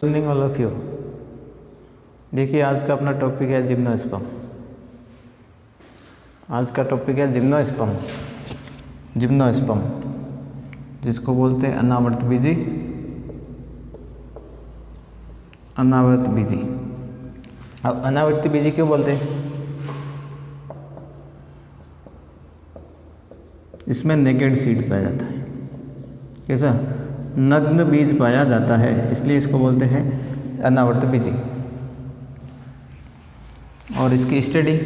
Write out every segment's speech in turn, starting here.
Morning all of you. देखिए आज का अपना टॉपिक है जिम्नोस्पर्म। आज का टॉपिक है जिम्नोस्पर्म। जिम्नोस्पर्म जिसको बोलते हैं अनावर्त बीजी। अनावर्त बीजी। अब अनावर्ती बीजी क्यों बोलते हैं? इसमें नेकेड सीड पाया जाता है। कैसा? नग्न बीज पाया जाता है, इसलिए इसको बोलते हैं अनावर्त बीजी। और इसकी स्टडी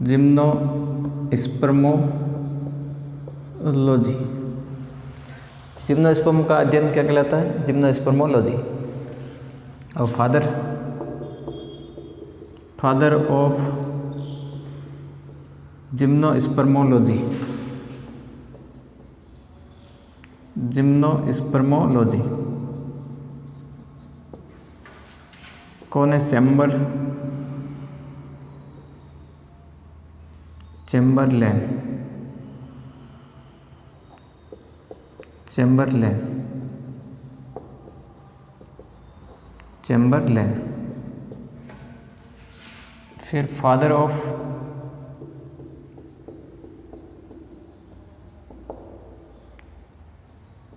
जिम्नोस्पर्मोलॉजी। जिम्नोस्पर्म का अध्ययन क्या कहलाता है? जिम्नोस्पर्मोलॉजी। और फादर ऑफ जिम्नोस्पर्मोलॉजी। जिम्नोस्पर्मोलॉजी कौन है? चेम्बरलेन। फिर father of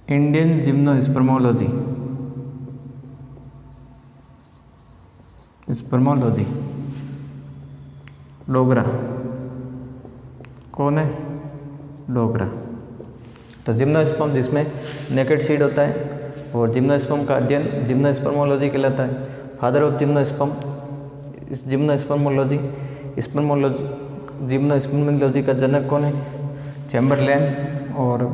Indian gymnospermology. Spermology Dogra. कौन है? डोगरा। तो जिम्नोस्पर्म जिसमें नेकेड सीड होता है और जिम्नोस्पर्म का अध्ययन जिम्नोस्पर्मोलॉजी कहलाता है। फादर ऑफ जिम्नोस्पर्म, इस जिम्नोस्पर्मोलॉजी का जनक कौन है? चेम्बरलेन। और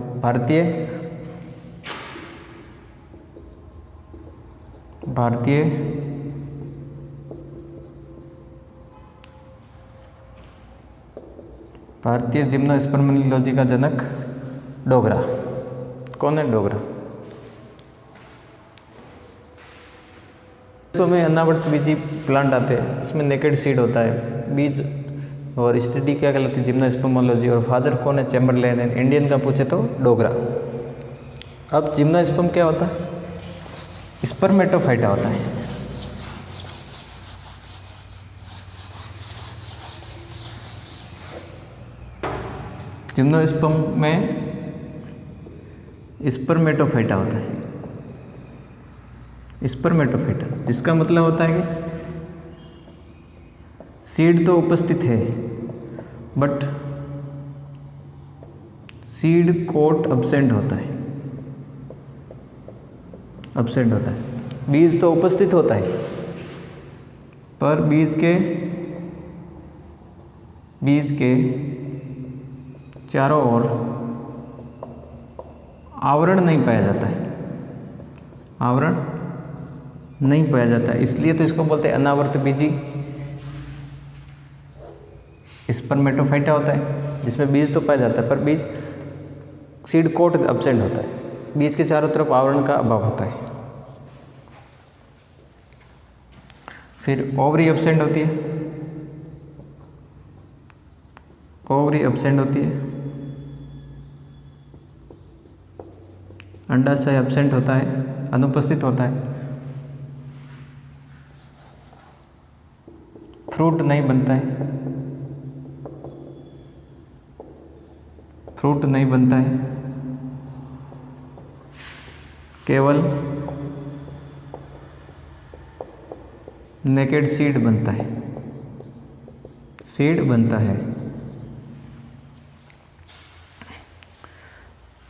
भारतीय जिम्नोस्पर्मोलॉजी का जनक डोगरा। कौन है? डोगरा। तो में अनावर्त बीजी प्लांट आते हैं जिसमें नेकेड सीड होता है बीज। और स्टडी क्या कहलाती है? जिम्नोस्पर्मोलॉजी। और फादर कौन है? चेम्बरलेन। इंडियन का पूछे तो डोगरा। अब जिम्नोस्पर्म क्या होता है? स्पर्मेटोफाइटा होता है। जिम्नोस्पर्म में स्पर्मेटोफाइटा होता है। स्पर्मेटोफाइटा जिसका मतलब होता है कि सीड तो उपस्थित है बट सीड कोट अब्सेंट होता है। बीज तो उपस्थित होता है पर बीज के चारों ओर आवरण नहीं पाया जाता है। इसलिए तो इसको बोलते हैं अनावर्त बीजी। स्पर्मेटोफाइटा होता है जिसमें बीज तो पाया जाता है पर बीज सीड कोट अब्सेंट होता है। बीज के चारों तरफ आवरण का अभाव होता है। फिर ओवरी अब्सेंट होती है। अंडाशय अब्सेंट होता है, अनुपस्थित होता है। फ्रूट नहीं बनता है। केवल नेकेड सीड बनता है।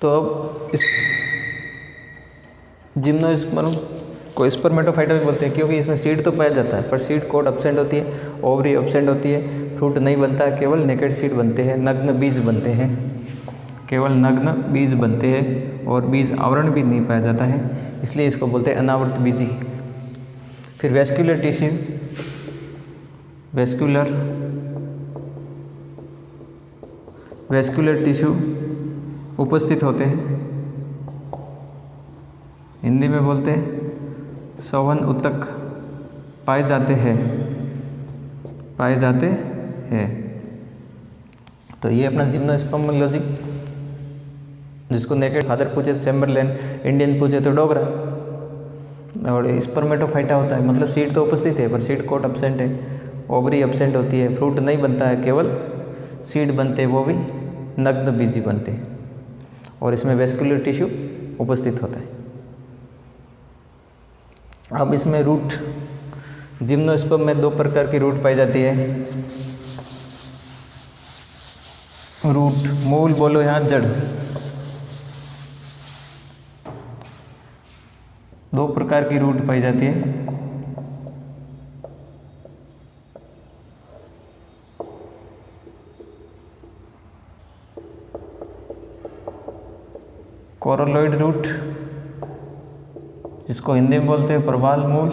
तो अब इस जिम्नोस्पर्म को स्पर्मेटोफाइटा भी बोलते हैं क्योंकि इसमें सीड तो पाया जाता है पर सीड कोट अब्सेंट होती है, ओवरी अब्सेंट होती है, फ्रूट नहीं बनता है, केवल नेकेड सीड बनते हैं, नग्न बीज बनते हैं और बीज आवरण भी नहीं पाया जाता है, इसलिए इसको बोलते हैं अनावर्त बीजी। फिर वेस्कुलर टिश्यू उपस्थित होते हैं। हिंदी में बोलते हैं संवहन ऊतक पाए जाते हैं। तो ये अपना जिम्नोस्पर्मोलॉजी जिसको नेकेड फादर पूछे तो चैम्बरलेन, इंडियन पूछे तो डोगरा। और स्पर्मेटोफाइटा होता है, मतलब सीड तो उपस्थित है पर सीड कोट एब्सेंट है, ओवरी एब्सेंट होती है, फ्रूट नहीं बनता है, केवल सीड बनते हैं, वो भी नग्न बीजी बनते हैं, और इसमें वेस्कुलर टिश्यू उपस्थित होता है। अब इसमें रूट, जिम्नोस्पर्म में 2 प्रकार की रूट पाई जाती है। रूट मूल बोलो यहाँ जड़, 2 प्रकार की रूट पाई जाती है। कोरोलॉइड रूट, जिसको हिंदी में बोलते हैं प्रवाल मूल,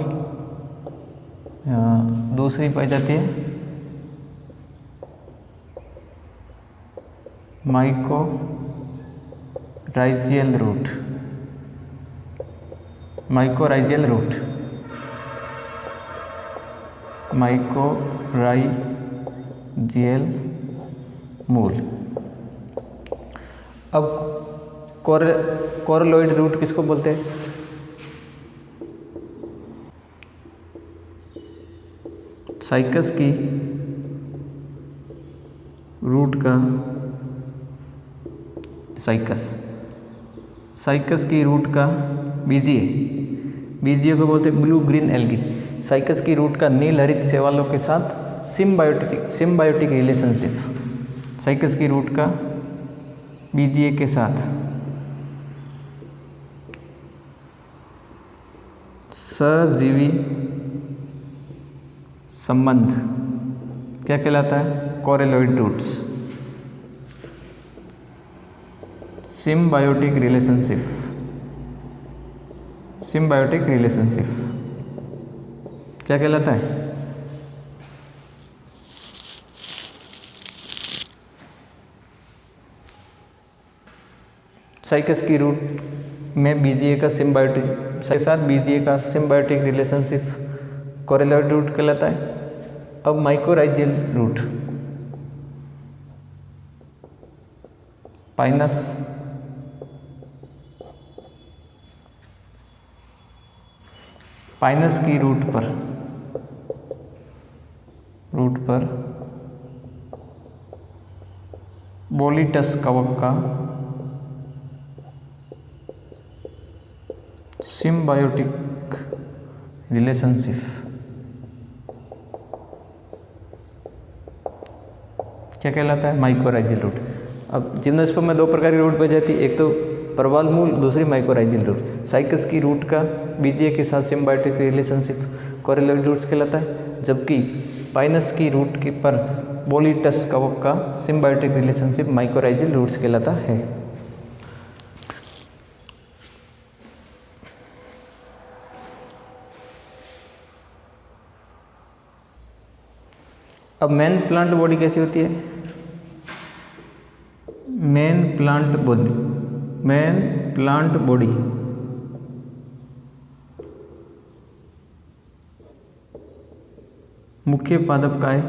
दूसरी पाई जाती है माइकोराइजियल रूट, माइकोराइजियल रूट, माइकोराइजियल मूल। अब कोरोलॉइड रूट किसको बोलते हैं? साइकस की रूट का, साइकस की रूट का बीजीए, बीजीए को बोलते हैं ब्लू ग्रीन एल्गी। साइकस की रूट का नील हरित शैवालों के साथ सिम्बायोटिक रिलेशनशिप, साइकस की रूट का बीजीए के साथ सजीवी संबंध क्या कहलाता है? Coralloid roots, symbiotic relationship, symbiotic relationship क्या कहलाता है? साइकस की रूट में बीजीए का सिम्बायोटिक के साथ बीजीए का सिम्बायोटिक रिलेशनशिप कोरोलॉइड रूट कहलाता है। अब माइकोराइजियल रूट, पाइनस की रूट पर बोलीटस कवक का सिम्बायोटिक रिलेशनशिप क्या कहलाता है? माइकोराइजियल रूट। अब जिम्नोस्पर्म में 2 प्रकार की रूट पाई जाती है, एक तो प्रवाल मूल, दूसरी माइकोराइजियल रूट। साइकस की रूट का बीजीए के साथ सिम्बायोटिक रिलेशनशिप कोरोलॉइड रूट्स कहलाता है, जबकि पाइनस की रूट के पर बोलीटस कवक का सिम्बायोटिक रिलेशनशिप माइकोराइजियल रूट्स कहलाता है। अब मेन प्लांट बॉडी कैसी होती है? मेन प्लांट बॉडी मुख्य पादप का है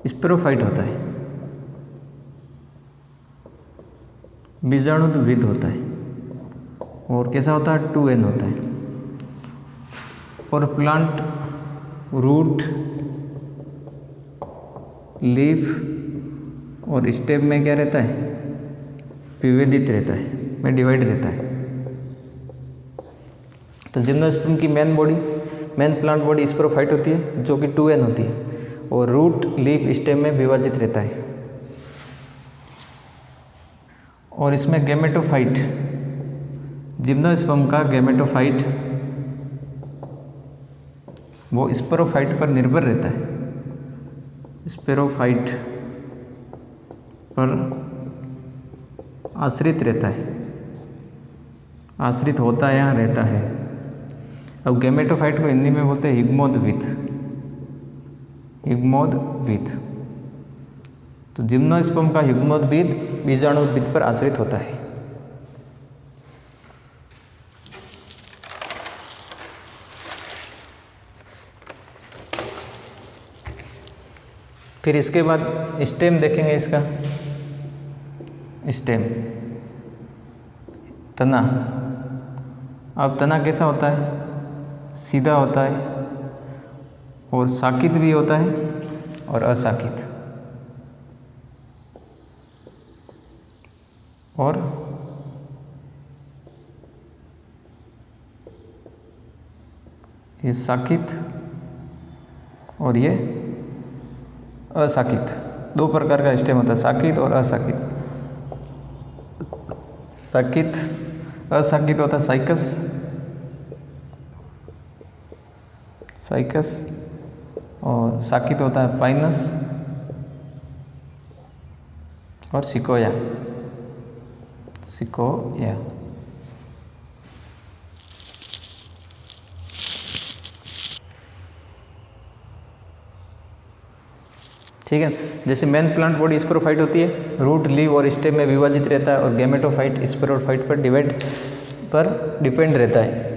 स्पेरोफाइट होता है, बीजाणुविद होता है, और कैसा होता है? 2N होता है। और प्लांट रूट, लीफ और स्टेम में क्या रहता है? विभेदित रहता है, में डिवाइड रहता है। तो जिम्नोस्पर्म की मेन प्लांट बॉडी स्पेरोफाइट होती है, जो कि 2N होती है, और रूट, लीफ, स्टेम में विभाजित रहता है। और इसमें गैमेटोफाइट, जिम्नोस्पर्म का गैमेटोफाइट वो स्पेरोफाइट पर निर्भर रहता है, स्पेरोफाइट पर आश्रित रहता है, आश्रित होता है या रहता है। अब गैमेटोफाइट को हिंदी में बोलते हैं हिग्मोद्भिद। तो जिम्नोस्पर्म का हिग्मोद्भिद बीजाणुद्भिद पर आश्रित होता है। फिर इसके बाद स्टेम देखेंगे इसका। स्टेम तना। अब तना कैसा होता है? सीधा होता है और साकित भी होता है और असाकित। और ये साकित और ये असाकित, दो प्रकार का स्टेम होता है, साकित और असाकित। साकित असाकित होता है साइकस, साइकस, और साकित होता है फाइनस और सिकोया, सिकोया। ठीक है। जैसे मेन प्लांट बॉडी स्पोरोफाइट होती है, रूट, लीव और स्टेम में विभाजित रहता है, और गैमेटोफाइट स्पोरोफाइट पर डिपेंड रहता है।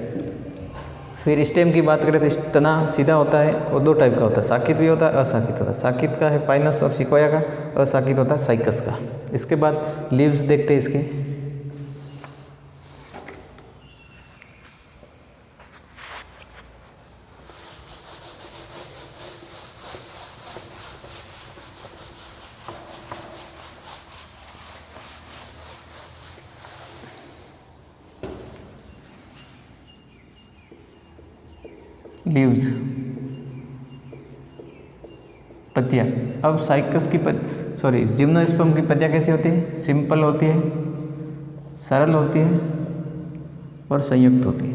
फिर स्टेम की बात करें तो तना सीधा होता है और दो टाइप का होता है, साकित भी होता है, असाकित होता है। साकित का है पाइनस और सिकोया का, असाकित होता है साइकस का। इसके बाद लीव्स देखते हैं इसके। लीव्स, पत्तियाँ। अब साइकस की जिम्नोस्पर्म की पत्तियाँ कैसी होती है? सिंपल होती है, सरल होती है और संयुक्त होती है।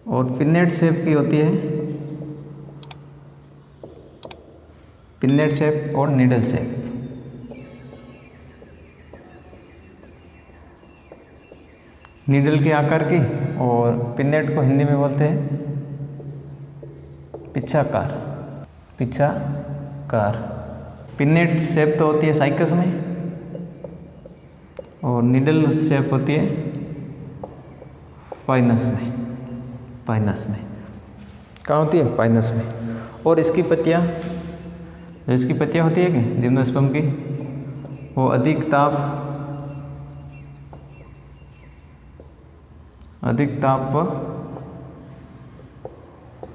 और पिन्नेट शेप की होती है, पिन्नेट शेप और नीडल शेप। नीडल के आकार की, और पिन्नेट को हिंदी में बोलते हैं पिच्छाकार, पिच्छाकार। पिन्नेट शेप तो होती है साइकस में, और नीडल शेप होती है पाइनस में। पाइनस में कहाँ होती है? पाइनस में। और इसकी पत्तियाँ, जो इसकी पत्तियाँ होती है कि जिम्नोस्पर्म की, वो अधिक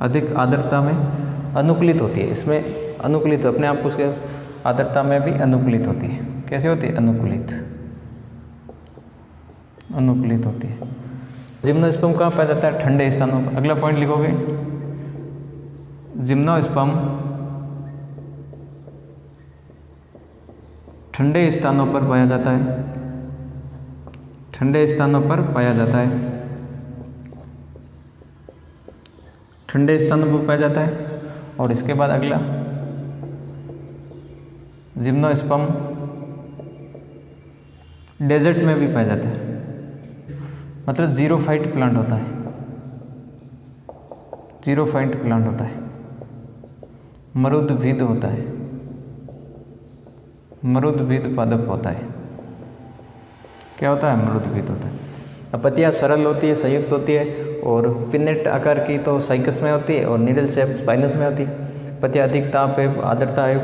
अधिक आर्द्रता में अनुकूलित होती है। इसमें अनुकूलित, अपने आप उसके आर्द्रता में भी अनुकूलित होती है। कैसे होती है? अनुकूलित होती है। जिम्नोस्पर्म कहाँ पाया जाता है? ठंडे स्थानों पर। अगला पॉइंट लिखोगे, जिम्नोस्पर्म ठंडे स्थानों पर पाया जाता है, ठंडे स्थानों पर पाया जाता है, ठंडे स्थानों पर पाया जाता है। और इसके बाद अगला, जिम्नोस्पर्म डेजर्ट में भी पाया जाता है, मतलब जीरोफाइट प्लांट होता है, जीरोफाइट प्लांट होता है, मरुद्भिद होता है, मरुद्भिद पादप होता है। क्या होता है? मरुद्भिद होता है। अब पत्तियाँ सरल होती है, संयुक्त होती है, और पिन्नेट आकार की तो साइकस में होती है, और नीडल शेप स्पाइनस में होती है। पत्तियाँ अधिक ताप है, आर्द्रता है,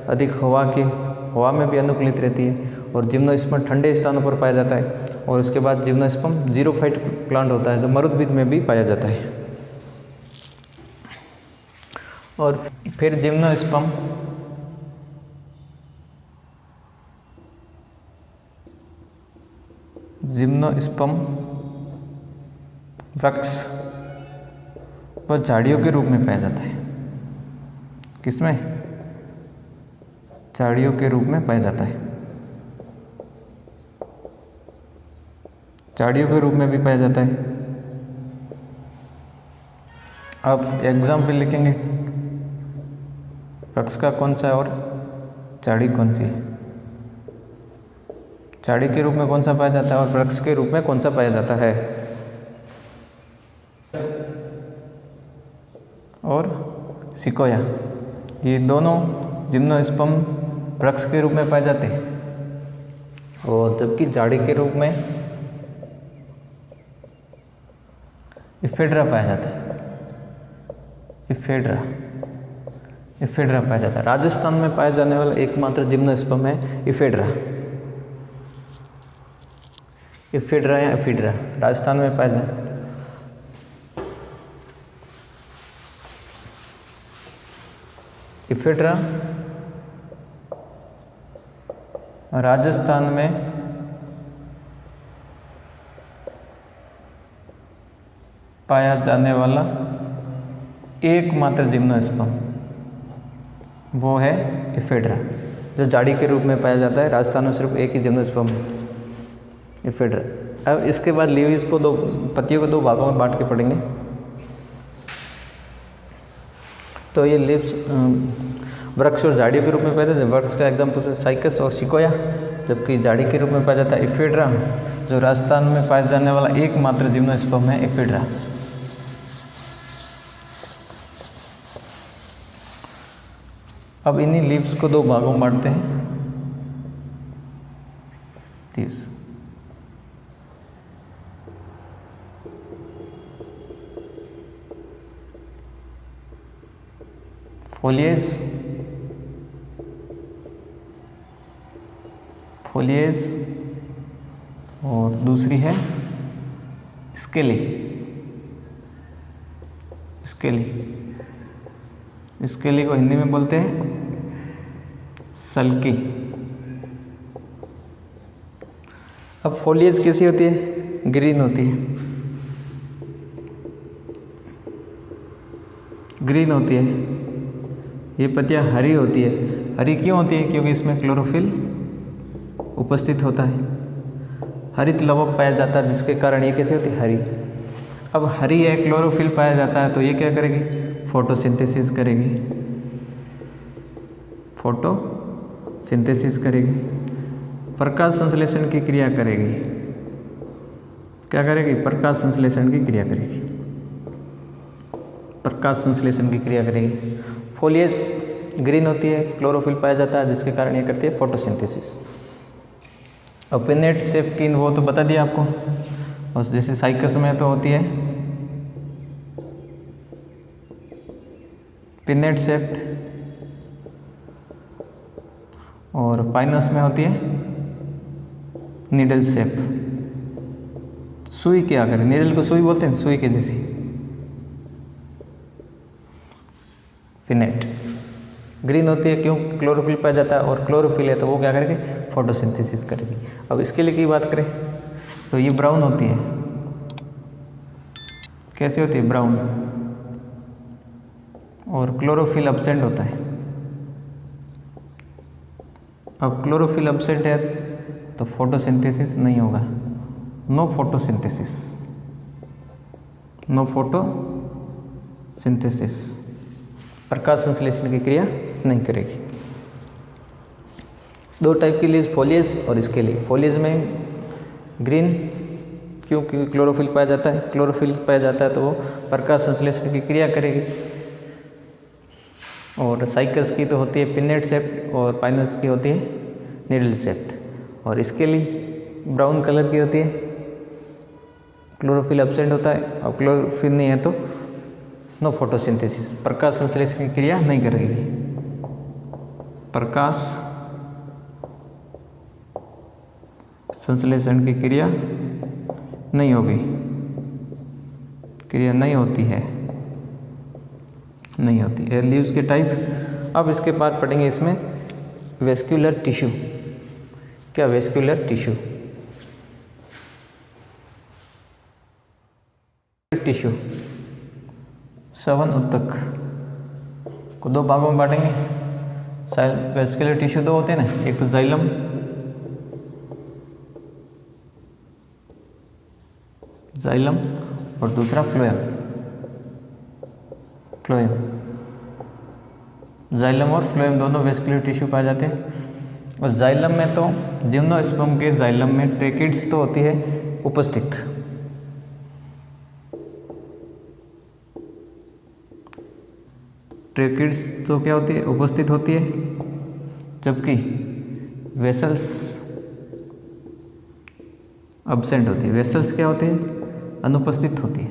अधिक हवा में भी अनुकूलित रहती है। और जिम्नोस्पर्म ठंडे स्थानों पर पाया जाता है। और उसके बाद जिम्नोस्पर्म जीरोफाइट प्लांट होता है, जो मरुद्भिद में भी पाया जाता है। और फिर जिम्नोस्पर्म वृक्ष व झाड़ियों के रूप में पाया जाता है। किसमें? झाड़ियों के रूप में पाया जाता है, झाड़ियों के रूप में भी पाया जाता है। अब एग्जाम्पल लिखेंगे, वृक्ष का कौन सा है और झाड़ी कौन सी है। झाड़ी के रूप में कौन सा पाया जाता है और वृक्ष के रूप में कौन सा पाया जाता है। और सिकोया, ये दोनों जिम्नोस्पर्म वृक्ष के रूप में पाए जाते हैं, और जबकि झाड़ी के रूप में इफेड्रा पाया जाता है। इफेड्रा पाया जाता है। राजस्थान में पाया जाने वाला एकमात्र जिम्नोस्पर्म है इफेड्रा या एफिड्रा, राजस्थान में पाया जाता है। इफेड्रा राजस्थान में पाया जाने वाला एकमात्र जिम्नोस्पर्म वो है इफेड्रा, जो झाड़ी के रूप में पाया जाता है। राजस्थान में सिर्फ एक ही जिम्नोस्पर्म है, इफेड्रा। अब इसके बाद लीव्स को पत्तियों को 2 भागों में बांट के पढ़ेंगे। तो ये लीव्स वृक्ष और झाड़ियों के रूप में पाया जाता है। वृक्ष का एग्जाम्पल साइकस और सिकोया, जबकि झाड़ी के रूप में पाया जाता है इफेड्रा, जो राजस्थान में पाया जाने वाला एकमात्र जिम्नोस्पर्म है इफेड्रा। अब इन्हीं लीव्स को 2 भागों में बांटते हैं। लीव्स फोलिएज और दूसरी है स्केली। स्केली को हिंदी में बोलते हैं सल्की। अब फोलिएज कैसी होती है? ग्रीन होती है, ये पत्तियाँ हरी होती है। हरी क्यों होती है? क्योंकि इसमें क्लोरोफिल उपस्थित होता है, हरित लवक पाया जाता है, जिसके कारण ये कैसी होती है? हरी। अब हरी है, क्लोरोफिल पाया जाता है, तो ये क्या करेगी? फोटोसिंथेसिस करेगी, प्रकाश संश्लेषण की क्रिया करेगी। क्या करेगी? प्रकाश संश्लेषण की क्रिया करेगी। फोलिएज ग्रीन होती है, क्लोरोफिल पाया जाता है, जिसके कारण ये करती है फोटोसिंथेसिस। और पिनेट शेप की वो तो बता दिया आपको, और जैसे साइकस में तो होती है पिनेट शेप्ड, और पाइनस में होती है नीडल शेप। सुई के आकर, नीडल को सुई बोलते हैं, सुई के जैसी। पिनेट ग्रीन होती है, क्यों? क्लोरोफिल पाया जाता है, और क्लोरोफिल है तो वो क्या करेगी? फोटोसिंथेसिस करेगी। अब इसके लिए की बात करें तो ये ब्राउन होती है। कैसे होती है? ब्राउन, और क्लोरोफिल एब्सेंट होता है। अब क्लोरोफिल एब्सेंट है तो फोटोसिंथेसिस नहीं होगा, नो फोटोसिंथेसिस, प्रकाश संश्लेषण की क्रिया नहीं करेगी। 2 टाइप की लीव्स, फोलिएज और स्केली। फोलिएज में ग्रीन, क्योंकि क्लोरोफिल पाया जाता है, तो वो प्रकाश संश्लेषण की क्रिया करेगी। और साइकस की तो होती है पिनेट शेप्ड, और पाइनस की होती है नीडल शेप्ड। और स्केली ब्राउन कलर की होती है, क्लोरोफिल एब्सेंट होता है, और क्लोरोफिल नहीं है तो नो फोटोसिंथेसिस, प्रकाश संश्लेषण की क्रिया नहीं करेगी। प्रकाश संश्लेषण की क्रिया नहीं होगी, नहीं होती है। लीव्स के टाइप। अब इसके बाद पढ़ेंगे इसमें वेस्क्यूलर टिश्यू। क्या वेस्क्यूलर टिश्यू? श्रवण उत्तक को 2 भागों में बांटेंगे। वेस्क्यूलर टिश्यू 2 होते हैं ना, एक तो जाइलम और दूसरा फ्लोएम। जाइलम और फ्लोएम दोनों वेस्क्यूलर टिश्यू पाए जाते हैं। और जाइलम में तो जिम्नोस्पर्म के जाइलम में ट्रेकिड्स तो होती है उपस्थित, ट्रेकिड्स तो क्या होती है? उपस्थित होती है, जबकि वेसल्स एब्सेंट होती है। वेसल्स क्या होती है? अनुपस्थित होती है।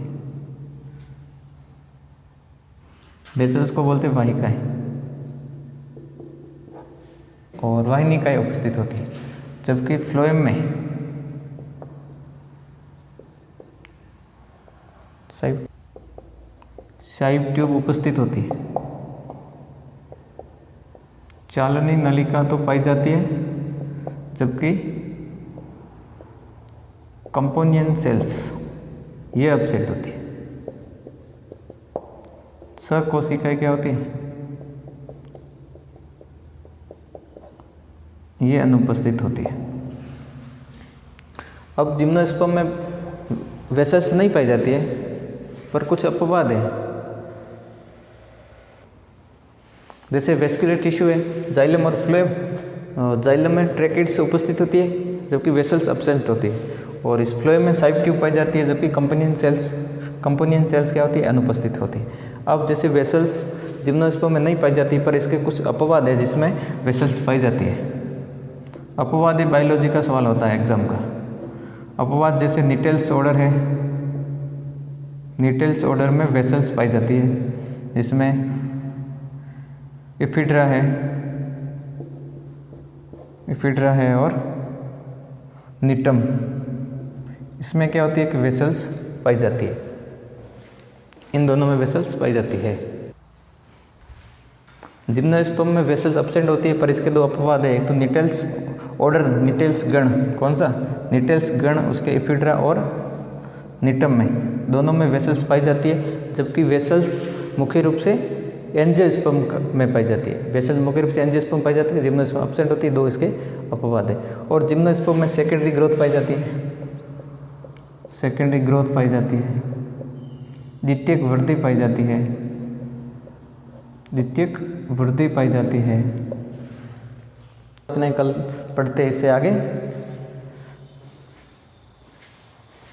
वेसल्स को बोलते हैं वाहिकाएं, और वाहिनिकाएं उपस्थित होती है, जबकि फ्लोएम में शाइव ट्यूब उपस्थित होती है। चालनी नलिका तो पाई जाती है, जबकि कंपोनियन सेल्स ये अपसेट होती है। सकोशिकाएं क्या होती है? ये अनुपस्थित होती है। अब जिम्नोस्पर्म में वेसल्स नहीं पाई जाती है, पर कुछ अपवाद है। जैसे वेस्कुलर टिश्यू है, जाइलम और फ्लोएम। जाइलम में ट्रैकिड्स उपस्थित होती है, जबकि वेसल्स एब्सेंट होती है, और इस फ्लोएम में शाइव ट्यूब पाई जाती है, जबकि कंपोनियन सेल्स क्या होती है? अनुपस्थित होती है। अब जैसे वेसल्स जिम्नोस्पर्म में नहीं पाई जाती, पर इसके कुछ अपवाद है जिसमें वेसल्स पाई जाती है। अपवादी बायोलॉजी का सवाल होता है एग्जाम का। अपवाद जैसे निटेल्स ऑर्डर है, निटेल्स ऑर्डर में वेसल्स पाई जाती है, जिसमें इफिड्रा है और निटम। इसमें क्या होती है कि वेसल्स पाई जाती है, इन दोनों में वेसल्स पाई जाती है। जिम्नोस्पर्म में वेसल्स एब्सेंट होती है, पर इसके दो अपवाद है। एक तो निटेल्स ऑर्डर, निटेल्स गण, कौन सा? निटेल्स गण, उसके इफिड्रा और निटम में दोनों में वेसल्स पाई जाती है, जबकि वेसल्स मुख्य रूप से एंजियोस्पर्म में पाई जाती है। वेसल्स मुख्य रूप से एंजियोस्पर्म पाई जाती है, जिम्नोस्पर्म एब्सेंट होती है, दो इसके अपवाद है। और जिम्नोस्पर्म में सेकेंडरी ग्रोथ पाई जाती है, सेकेंडरी ग्रोथ पाई जाती है, द्वितीयक वृद्धि पाई जाती है, द्वितीयक वृद्धि पाई जाती है। इतने कल पढ़ते इससे आगे